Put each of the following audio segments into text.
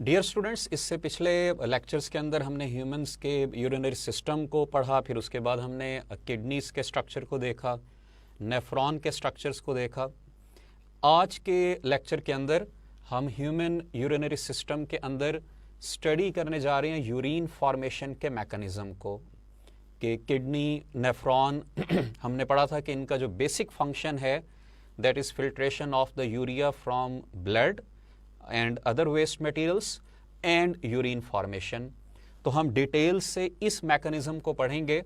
Dear students, इससे पिछले lectures के अंदर हमने ह्यूमंस के यूरिनरी सिस्टम को पढ़ा, फिर उसके बाद हमने किडनीज के स्ट्रक्चर को देखा, नेफ्रॉन के स्ट्रक्चर्स को देखा। आज के लेक्चर के अंदर हम ह्यूमन यूरिनरी सिस्टम के अंदर स्टडी करने जा रहे हैं यूरिन फॉर्मेशन के मैकेनिज्म को, कि किडनी, नेफ्रॉन हमने पढ़ा था कि इनका जो बेसिक फंक्शन है that is filtration of the urea from blood and other waste materials and urine formation. तो हम डिटेल से इस मैकेनिज्म को पढ़ेंगे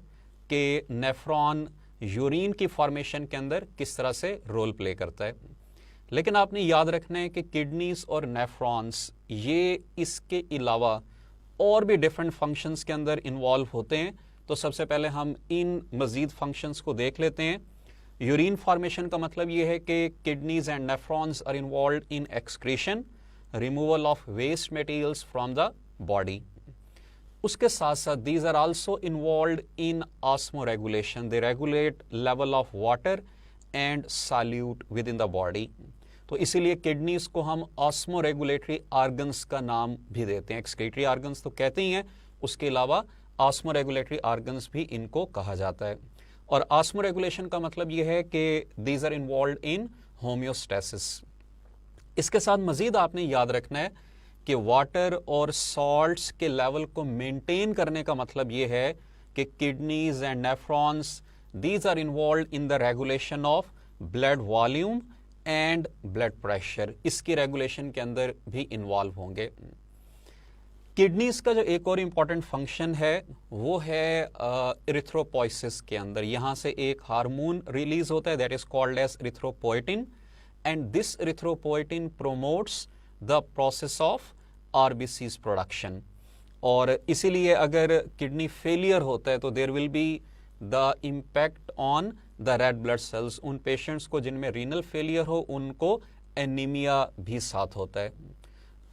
कि नेफ्रॉन यूरिन की फॉर्मेशन के अंदर किस तरह से रोल प्ले करता है। लेकिन आपने याद रखना है कि किडनीज और नेफ्रॉन्स ये इसके अलावा और भी डिफरेंट फंक्शंस के अंदर इन्वॉल्व होते हैं। तो सबसे पहले हम इन मजीद फंक्शंस को देख लेते हैं। यूरिन फॉर्मेशन का मतलब ये है कि kidneys and nephrons are involve in excretion, removal of waste materials from the body. उसके साथ साथ these are also involve in osmoregulation, they regulate level of water and solute within the body. तो इसीलिए kidneys को हम ऑस्मोरेगुलेटरी organs का नाम भी देते हैं। एक्सक्रीटरी ऑर्गन्स तो कहते ही हैं, उसके अलावा ऑस्मोरेगुलेटरी ऑर्गन्स भी इनको कहा जाता है। और ऑस्मोरेगुलेशन का मतलब यह है कि these are involve in homeostasis. इसके साथ मजीद आपने याद रखना है कि वाटर और सॉल्ट्स के लेवल को मेंटेन करने का मतलब यह है कि kidneys and nephrons these are involve in the regulation of blood volume and blood pressure, इसकी रेगुलेशन के अंदर भी इन्वॉल्व होंगे। किडनीज का जो एक और इम्पॉर्टेंट फंक्शन है वो है इरिथ्रोपोइसिस के अंदर। यहां से एक हार्मोन रिलीज होता है that is called as erythropoietin, and this erythropoietin promotes the process of RBCs production। और इसीलिए अगर किडनी फेलियर होता है तो there will be the impact on the red blood cells. उन पेशेंट्स को जिनमें रीनल फेलियर हो उनको एनीमिया भी साथ होता है।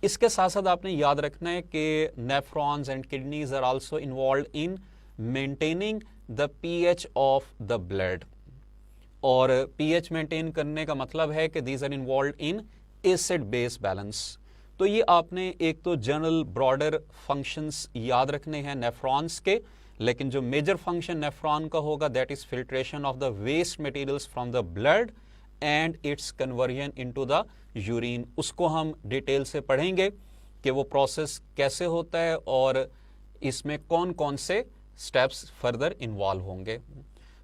इसके साथ साथ आपने याद रखना है कि nephrons and kidneys are also involve in maintaining the pH of the blood. और पीएच मेंटेन करने का मतलब है कि these are involve in acid base balance. तो ये आपने एक तो जनरल ब्रॉडर फंक्शंस याद रखने हैं नेफ्रॉन्स के, लेकिन जो मेजर फंक्शन नेफ्रॉन का होगा that is filtration of the waste materials from the blood and its conversion into the urine. उसको हम डिटेल से पढ़ेंगे कि वो प्रोसेस कैसे होता है और इसमें कौन कौन से स्टेप्स फर्दर इन्वॉल्व होंगे।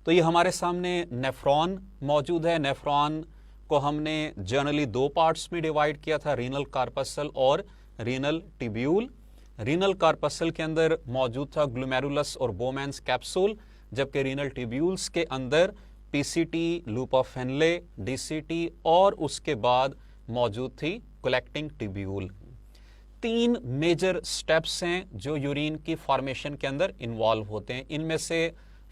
तो ये हमारे सामने नेफ्रॉन मौजूद है। नेफ्रॉन को हमने जनरली दो पार्ट्स में डिवाइड किया था, रीनल कार्पसल और रीनल टिब्यूल। रीनल कार्पसल के अंदर मौजूद था ग्लोमेरुलस और बोमैन्स कैप्सूल, जबकि रीनल टिब्यूल्स के अंदर पीसीटी, लूप ऑफ फेनले, डीसीटी और उसके बाद मौजूद थी कलेक्टिंग टिब्यूल। तीन मेजर स्टेप्स हैं जो यूरिन की फॉर्मेशन के अंदर इन्वॉल्व होते हैं। इनमें से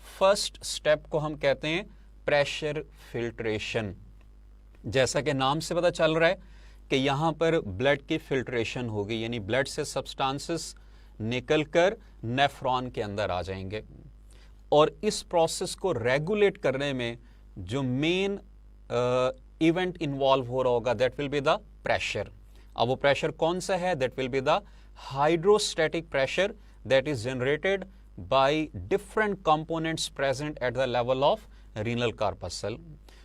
फर्स्ट स्टेप को हम कहते हैं प्रेशर फिल्ट्रेशन। जैसा कि नाम से पता चल रहा है कि यहां पर ब्लड की फिल्ट्रेशन होगी, यानी ब्लड से सब्सटेंसेस निकलकर नेफ्रॉन के अंदर आ जाएंगे। और इस प्रोसेस को रेगुलेट करने में जो मेन इवेंट इन्वॉल्व हो रहा होगा that will be the pressure. अब वो प्रेशर कौन सा है? That will be the hydrostatic pressure that is generated by different components present at the level of renal corpuscle।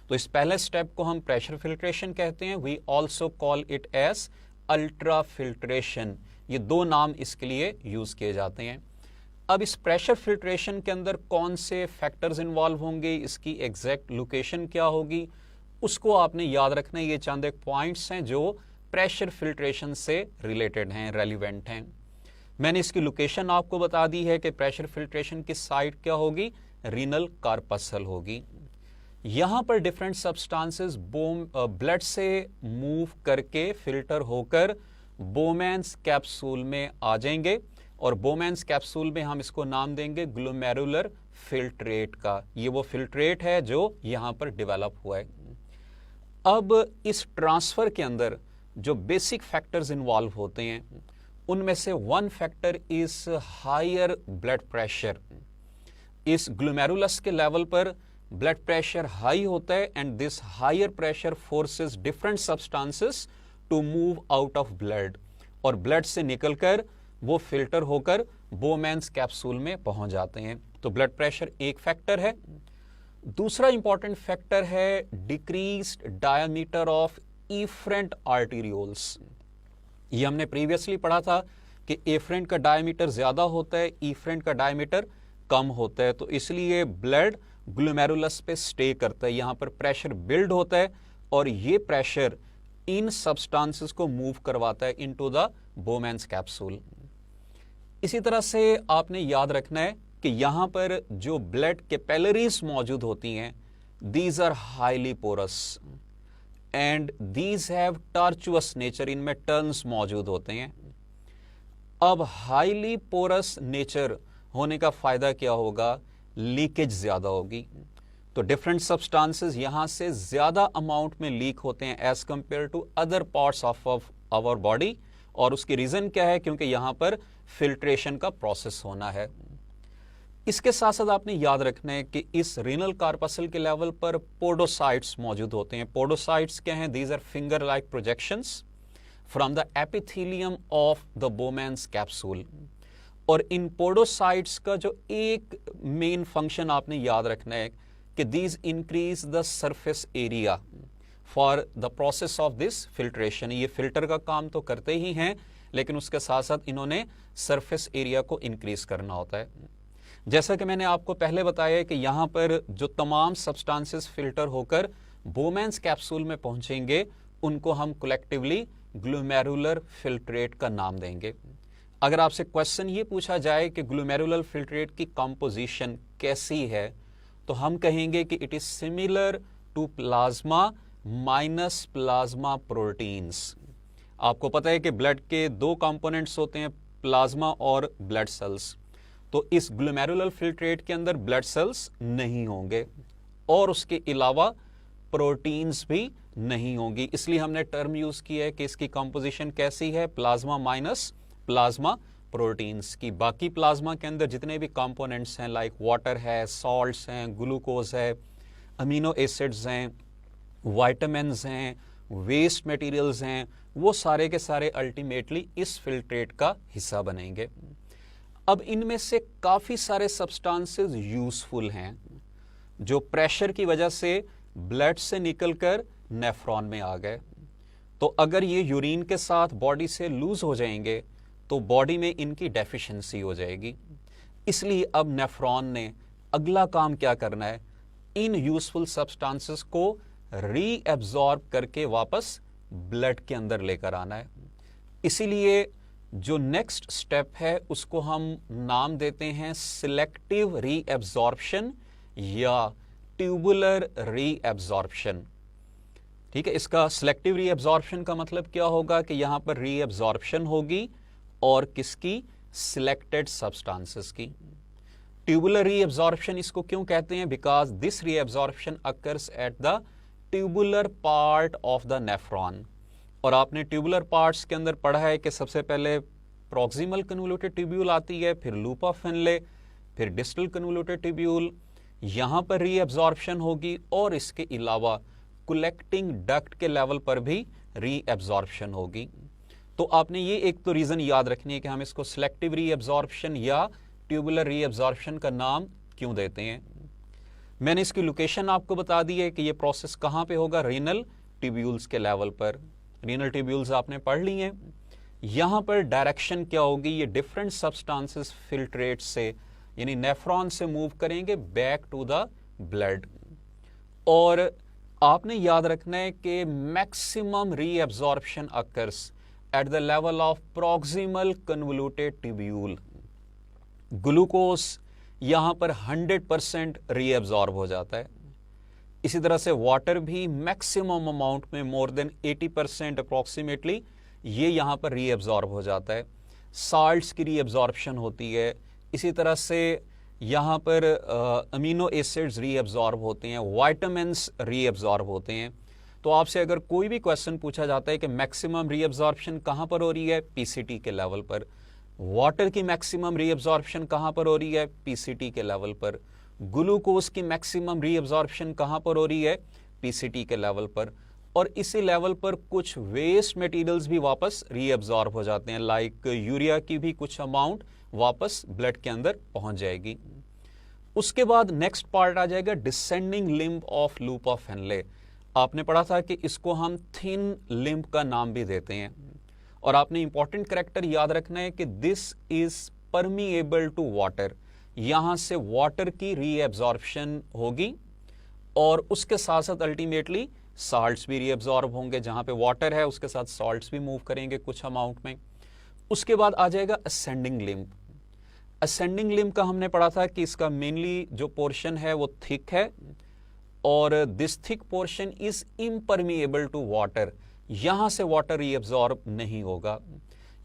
तो इस पहले स्टेप को हम प्रेशर फिल्ट्रेशन कहते हैं। We also call it as ultra filtration. ये दो नाम इसके लिए यूज किए जाते हैं। अब इस प्रेशर फिल्ट्रेशन के अंदर कौन से फैक्टर्स इन्वॉल्व होंगे, इसकी एग्जैक्ट लोकेशन क्या होगी, उसको आपने याद रखना है। ये चंद एक पॉइंट्स हैं जो प्रेशर फिल्ट्रेशन से रिलेटेड हैं, रेलिवेंट हैं। मैंने इसकी लोकेशन आपको बता दी है कि प्रेशर फिल्ट्रेशन की साइट क्या होगी, रीनल कार्पसल होगी। यहां पर डिफरेंट सब्सटेंसेस ब्लड से मूव करके फिल्टर होकर बोमैन्स कैप्सूल में आ जाएंगे और बोमैन्स कैप्सूल में हम इसको नाम देंगे ग्लोमेरुलर फिल्ट्रेट का। ये वो फिल्ट्रेट है जो यहां पर डेवलप हुआ है। अब इस ट्रांसफर के अंदर जो बेसिक फैक्टर्स इन्वॉल्व होते हैं उनमें से one factor is higher blood pressure. इस ग्लोमेरुलस के लेवल पर ब्लड प्रेशर हाई होता है and this higher pressure forces different substances to move out of blood. और ब्लड से निकलकर वो फिल्टर होकर बोमैन्स कैप्सूल में पहुंच जाते हैं। तो ब्लड प्रेशर एक फैक्टर है। दूसरा इंपॉर्टेंट फैक्टर है decreased diameter of efferent arterioles. ये हमने प्रीवियसली पढ़ा था कि एफरेंट का डायमीटर ज्यादा होता है, इफरेंट का डायमीटर कम होता है, तो इसलिए ब्लड ग्लोमेरुलस पे स्टे करता है, यहां पर प्रेशर बिल्ड होता है और ये प्रेशर इन सब्सटेंसेस को मूव करवाता है इनटू द बोमैन्स कैप्सूल। इसी तरह से आपने याद रखना है कि यहां पर जो ब्लड कैपिलरीज मौजूद होती हैं, these are highly porous and these have tortuous nature, इनमें टर्न्स मौजूद होते हैं। अब हाईली पोरस नेचर होने का फायदा क्या होगा? लीकेज ज्यादा होगी। तो डिफरेंट सब्सटेंसेस यहां से ज्यादा अमाउंट में लीक होते हैं as compare to other parts of our body, और उसकी रीजन क्या है? क्योंकि यहां पर फिल्ट्रेशन का प्रोसेस होना है। इसके साथ साथ आपने याद रखना है कि इस रीनल कार्पसल के लेवल पर पोडोसाइट्स मौजूद होते हैं। पोडोसाइट्स क्या हैं? These are finger like projections from the epithelium of the Bowman's capsule. और इन पोडोसाइट्स का जो एक मेन फंक्शन आपने याद रखना है कि these increase the surface area for the process of this filtration. ये फिल्टर का काम तो करते ही हैं, लेकिन उसके साथ साथ इन्होंने सरफेस एरिया को इंक्रीज करना होता है। जैसा कि मैंने आपको पहले बताया कि यहां पर जो तमाम सब्सटेंसेस फिल्टर होकर बोमैन्स कैप्सूल में पहुंचेंगे, उनको हम कलेक्टिवली ग्लोमेरुलर फिल्ट्रेट का नाम देंगे। अगर आपसे क्वेश्चन ये पूछा जाए कि ग्लोमेरुलर फिल्ट्रेट की कंपोजिशन कैसी है, तो हम कहेंगे कि it is similar to plasma minus plasma proteins. आपको पता है कि ब्लड के दो कंपोनेंट्स होते हैं, प्लाज्मा और ब्लड सेल्स। तो इस ग्लोमेरुलर फिल्ट्रेट के अंदर ब्लड सेल्स नहीं होंगे और उसके अलावा प्रोटीन्स भी नहीं होंगी, इसलिए हमने टर्म यूज किया है कि इसकी कंपोजिशन कैसी है? प्लाज्मा माइनस प्लाज्मा प्रोटीन्स की। बाकी प्लाज्मा के अंदर जितने भी कंपोनेंट्स हैं, लाइक वाटर है, सॉल्ट्स हैं, ग्लूकोज है, अमीनो एसिड्स हैं, वाइटामिन्स हैं, वेस्ट मटेरियल्स हैं, वो सारे के सारे अल्टीमेटली इस फिल्ट्रेट का हिस्सा बनेंगे। अब इनमें से काफी सारे सब्सटेंसेस यूजफुल हैं जो प्रेशर की वजह से ब्लड से निकलकर नेफ्रॉन में आ गए। तो अगर ये यूरिन के साथ बॉडी से लूज हो जाएंगे तो बॉडी में इनकी डेफिशिएंसी हो जाएगी। इसलिए अब नेफ्रॉन ने अगला काम क्या करना है? इन यूजफुल सब्सटेंसेस को रीएब्जॉर्ब करके वापस ब्लड के अंदर लेकर आना है। इसीलिए जो नेक्स्ट स्टेप है उसको हम नाम देते हैं सिलेक्टिव रीएब्जॉर्प्शन या ट्यूबुलर रीएब्जॉर्प्शन। ठीक है, इसका सिलेक्टिव रीएब्जॉर्प्शन का मतलब क्या होगा कि यहां पर रीएब्जॉर्प्शन होगी और किसकी? सिलेक्टेड सब्सटेंसेस की। ट्यूबुलर रीएब्जॉर्प्शन इसको क्यों कहते हैं? Because this reabsorption occurs at the tubular part of the nephron. और आपने ट्यूबुलर पार्ट्स के अंदर पढ़ा है कि सबसे पहले प्रॉक्सिमल कन्वोल्यूटेड ट्यूब्यूल आती है, फिर लूप ऑफ फिनले, फिर डिस्टल कन्वोल्यूटेड ट्यूब्यूल। यहां पर रीएब्जॉर्प्शन होगी और इसके अलावा कलेक्टिंग डक्ट के लेवल पर भी रीएब्जॉर्प्शन होगी। तो आपने ये एक तो रीजन याद रखनी है कि हम इसको सिलेक्टिव रीएब्जॉर्प्शन या ट्यूबुलर रीएब्जॉर्प्शन का नाम क्यों देते हैं। मैंने इसकी लोकेशन आपको बता दी है कि ये प्रोसेस कहां पे होगा? रीनल ट्यूब्यूल्स के लेवल पर। रीनल ट्यूब्यूल्स आपने पढ़ ली हैं। यहां पर डायरेक्शन क्या होगी? ये डिफरेंट सब्सटेंसेस फिल्ट्रेट से यानी नेफ्रॉन से मूव करेंगे बैक टू द ब्लड। और आपने याद रखना है कि maximum reabsorption occurs at the level of proximal convoluted tubule. Glucose यहां पर 100% रीएब्जॉर्ब हो जाता है। इसी तरह से वाटर भी मैक्सिमम अमाउंट में मोर देन 80% अप्रोक्सीमेटली ये यहां पर रीएब्जॉर्ब हो जाता है। साल्ट्स की रीएब्जॉर्प्शन होती है। इसी तरह से यहां पर अमीनो एसिड्स रीएब्जॉर्ब होते हैं, वाइटामिन्स रीएब्जॉर्ब होते हैं। तो आपसे अगर कोई भी क्वेश्चन पूछा जाता है कि मैक्सिमम रीएब्जॉर्प्शन कहां पर हो रही है? पीसीटी के लेवल पर। वाटर की मैक्सिमम रीएब्जॉर्प्शन कहां पर हो रही है? पीसीटी के लेवल पर। ग्लूकोज की मैक्सिमम रीएब्जॉर्प्शन कहां पर हो रही है? पीसीटी के लेवल पर। और इसी लेवल पर कुछ वेस्ट मटेरियल्स भी वापस रीअब्जॉर्ब हो जाते हैं, लाइक यूरिया की भी कुछ अमाउंट वापस ब्लड के अंदर पहुंच जाएगी। उसके बाद नेक्स्ट पार्ट आ जाएगा descending limb of loop of Henley. आपने पढ़ा था कि इसको हम थिन लिम्ब का नाम भी देते हैं, और आपने इंपॉर्टेंट कैरेक्टर याद रखना है कि this is permeable to water. यहां से वाटर की रीएब्जॉर्प्शन होगी और उसके साथ साथ अल्टीमेटली साल्ट्स भी रीएब्जॉर्ब होंगे। जहां पे वाटर है उसके साथ सॉल्ट्स भी मूव करेंगे कुछ अमाउंट में। उसके बाद आ जाएगा असेंडिंग लिम्ब। असेंडिंग लिम्ब का हमने पढ़ा था कि इसका मेनली जो पोर्शन है वो थिक है, और this thick portion is impermeable to water. यहां से वाटर रीअब्सॉर्ब नहीं होगा,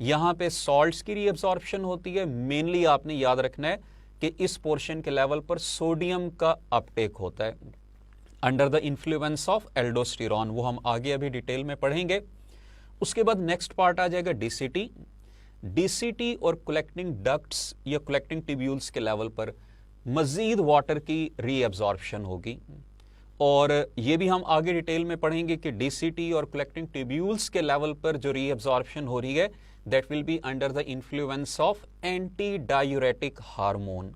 यहां पे सॉल्ट्स की रीअब्सॉर्प्शन होती है। मेनली आपने याद रखना है कि इस पोर्शन के लेवल पर सोडियम का अपटेक होता है under the influence of aldosterone, वो हम आगे अभी डिटेल में पढ़ेंगे। उसके बाद नेक्स्ट पार्ट आ जाएगा डीसीटी। डीसीटी और कलेक्टिंग डक्ट्स या कलेक्टिंग ट्यूब्यूल्स के लेवल पर मजीद वाटर की रीअब्सॉर्प्शन होगी, और ये भी हम आगे डिटेल में पढ़ेंगे कि डीसीटी और कलेक्टिंग ट्यूब्यूल्स के लेवल पर जो रीअब्सॉर्प्शन हो रही है that will be under the influence of anti diuretic hormone.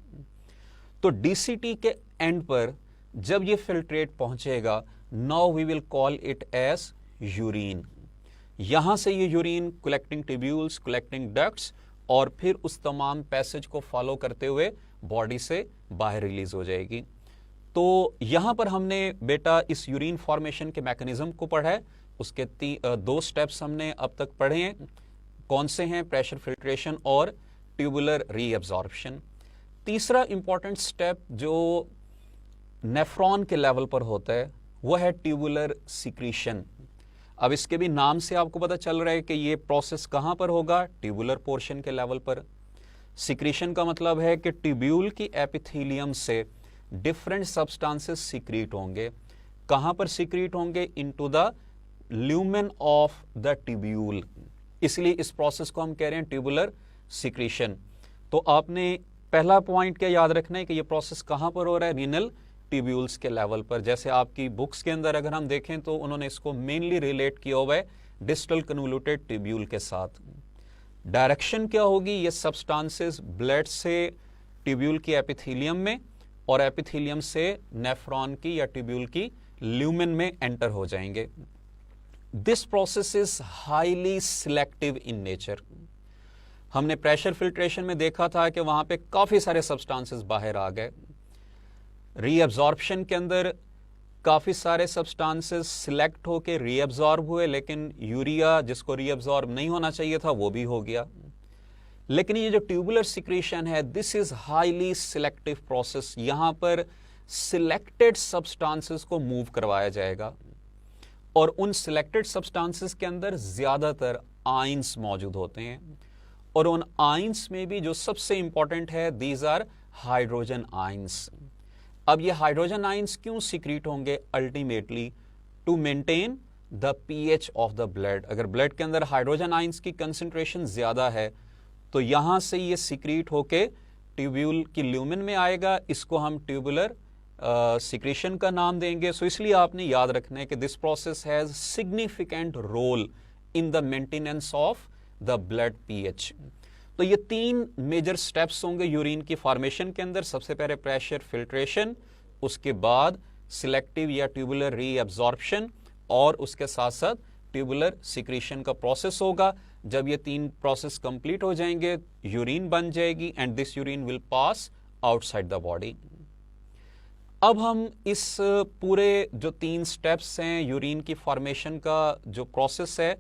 तो डीसीटी के एंड पर जब ये फिल्ट्रेट पहुंचेगा, now we will call it as urine. यहां से ये urine collecting tubules, collecting ducts, और फिर उस तमाम पैसेज को फॉलो करते हुए बॉडी से बाहर रिलीज हो जाएगी। तो यहां पर हमने बेटा इस यूरिन फॉर्मेशन के मैकेनिज्म को पढ़ा है। उसके दो स्टेप्स हमने अब तक पढ़े हैं। कौन से हैं? प्रेशर फिल्ट्रेशन और ट्यूबुलर रीअब्सॉर्प्शन। तीसरा इंपॉर्टेंट स्टेप जो नेफ्रॉन के लेवल पर होता है वो है ट्यूबुलर सिक्रीशन। अब इसके भी नाम से आपको पता चल रहा है कि ये प्रोसेस कहां पर होगा? ट्यूबुलर पोर्शन के लेवल पर। सिक्रीशन का मतलब है कि ट्यूब्यूल की एपिथेलियम से डिफरेंट सब्सटेंसेस सीक्रेट होंगे। कहां पर सीक्रेट होंगे? Into the lumen of the tubule. इसलिए इस प्रोसेस को हम कह रहे हैं ट्यूबुलर सिक्रीशन। तो आपने पहला पॉइंट क्या याद रखना है कि ये प्रोसेस कहां पर हो रहा है? रीनल ट्यूब्यूल्स के लेवल पर। जैसे आपकी बुक्स के अंदर अगर हम देखें तो उन्होंने इसको मेनली रिलेट किया हुआ है डिस्टल कन्वोल्यूटेड ट्यूब्यूल के साथ। डायरेक्शन क्या होगी? ये सब्सटेंसेस ब्लड से ट्यूब्यूल की एपिथेलियम में और एपिथेलियम से नेफ्रॉन की या ट्यूब्यूल की ल्यूमेन में एंटर हो जाएंगे। This process is highly selective in nature. हमने प्रेशर फिल्ट्रेशन में देखा था कि वहां पे काफी सारे सब्सटेंसेस बाहर आ गए। रीअब्सॉर्प्शन के अंदर काफी सारे सब्सटेंसेस सिलेक्ट होके रीअब्सॉर्ब हुए, लेकिन यूरिया जिसको रीअब्सॉर्ब नहीं होना चाहिए था वो भी हो गया। लेकिन ये जो ट्यूबुलर सिक्रीशन है this is highly selective process. यहां पर सिलेक्टेड सब्सटेंसेस को मूव करवाया जाएगा, और उन सिलेक्टेड सब्सटेंसेस के अंदर ज्यादातर आयंस मौजूद होते हैं, और उन आयंस में भी जो सबसे इंपॉर्टेंट है दीज आर हाइड्रोजन आयंस। अब ये हाइड्रोजन आयंस क्यों सीक्रेट होंगे? Ultimately to maintain the pH of the blood. अगर ब्लड के अंदर हाइड्रोजन आयंस की कंसंट्रेशन ज्यादा है तो यहां से ये सीक्रेट होके ट्यूब्यूल की ल्यूमेन में आएगा। इसको हम ट्यूबुलर सिक्रीशन का नाम देंगे। सो इसलिए आपने याद रखना है कि this process has significant role in the maintenance of the blood pH. तो ये तीन मेजर स्टेप्स होंगे यूरिन की फॉर्मेशन के अंदर। सबसे पहले प्रेशर फिल्ट्रेशन, उसके बाद सिलेक्टिव या ट्यूबुलर रीअब्सॉर्प्शन, और उसके साथ साथ ट्यूबुलर सिक्रीशन का प्रोसेस होगा। जब ये तीन प्रोसेस कंप्लीट हो जाएंगे यूरिन बन जाएगी, and this urine will pass outside the body. अब हम इस पूरे जो तीन स्टेप्स हैं यूरिन की फॉर्मेशन का जो प्रोसेस है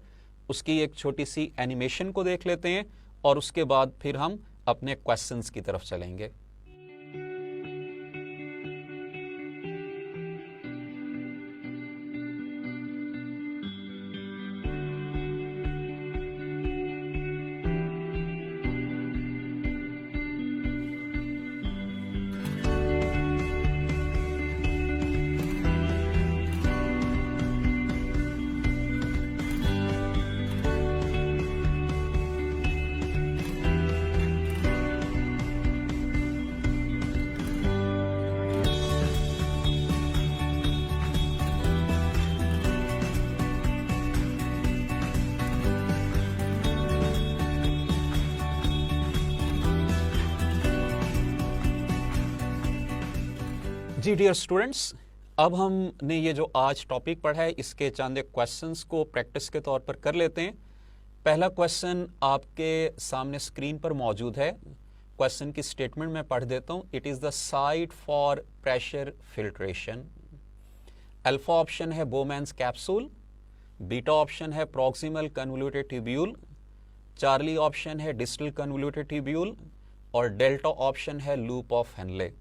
उसकी एक छोटी सी एनिमेशन को देख लेते हैं, और उसके बाद फिर हम अपने क्वेश्चंस की तरफ चलेंगे। जी डियर स्टूडेंट्स, अब हमने ये जो आज टॉपिक पढ़ा है इसके चंद क्वेश्चंस को प्रैक्टिस के तौर पर कर लेते हैं। पहला क्वेश्चन आपके सामने स्क्रीन पर मौजूद है। क्वेश्चन की स्टेटमेंट मैं पढ़ देता हूं। It is the site for pressure filtration. Alpha option है बोमैन्स कैप्सूल, बीटा ऑप्शन है proximal convoluted tubule, Charlie option है डिस्टल कन्वोल्यूटेड ट्यूब्यूल और डेल्टा ऑप्शन है लूप ऑफ हेनले।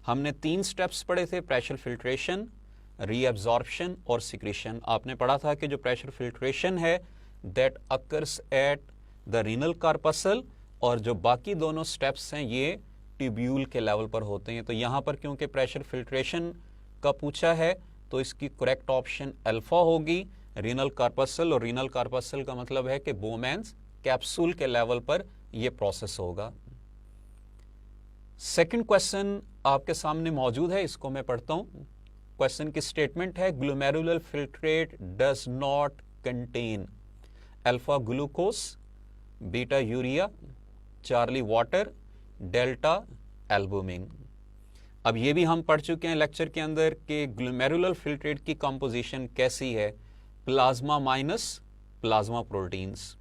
हमने 3 स्टेप्स पढ़े थे, प्रेशर फिल्ट्रेशन, रीअब्जॉर्प्शन और सिक्रीशन। आपने पढ़ा था कि जो प्रेशर फिल्ट्रेशन है that occurs at the renal corpuscle और जो बाकी दोनों स्टेप्स हैं ये ट्यूब्यूल के लेवल पर होते हैं। तो यहाँ पर क्योंकि प्रेशर फिल्ट्रेशन का पूछा है तो इसकी करेक्ट ऑप्शन अल्फा होगी, रीनल कार्पसल, और रीनल कार्पसल का मतलब है कि बोमैन्स कैप्सूल के लेवल पर यह प्रोसेस होगा। सेकंड क्वेश्चन आपके सामने मौजूद है, इसको मैं पढ़ता हूं। क्वेश्चन की स्टेटमेंट है glomerular filtrate does not contain alpha glucose, beta urea, Charlie water, delta albumin. अब ये भी हम पढ़ चुके हैं लेक्चर के अंदर कि ग्लोमेरुलर फिल्ट्रेट की कंपोजिशन कैसी है, प्लाज्मा माइनस प्लाज्मा प्रोटीन्स।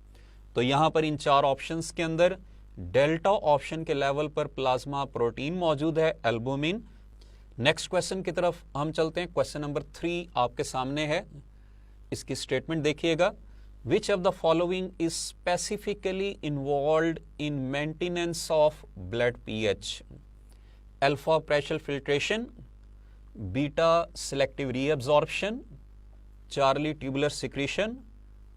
तो यहां पर इन 4 ऑप्शंस के अंदर डेल्टा ऑप्शन के लेवल पर प्लाज्मा प्रोटीन मौजूद है, एल्बुमिन। नेक्स्ट क्वेश्चन की तरफ हम चलते हैं। क्वेश्चन नंबर 3 आपके सामने है, इसकी स्टेटमेंट देखिएगा। Which of the following is specifically involved in maintenance of blood pH? Alpha pressure filtration, beta selective reabsorption, Charlie tubular secretion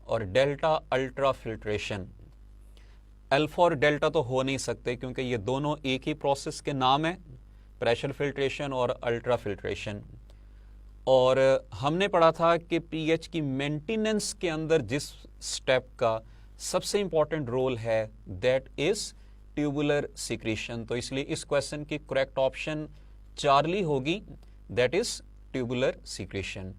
और डेल्टा अल्ट्रा फिल्ट्रेशन। अल्फा और डेल्टा तो हो नहीं सकते क्योंकि ये दोनों एक ही प्रोसेस के नाम है, प्रेशर फिल्ट्रेशन और अल्ट्रा फिल्ट्रेशन। और हमने पढ़ा था कि पीएच की मेंटेनेंस के अंदर जिस स्टेप का सबसे इंपॉर्टेंट रोल है दैट इज ट्यूबुलर सिक्रीशन। तो इसलिए इस क्वेश्चन की करेक्ट ऑप्शन चार्ली होगी, दैट इज ट्यूबुलर सिक्रीशन।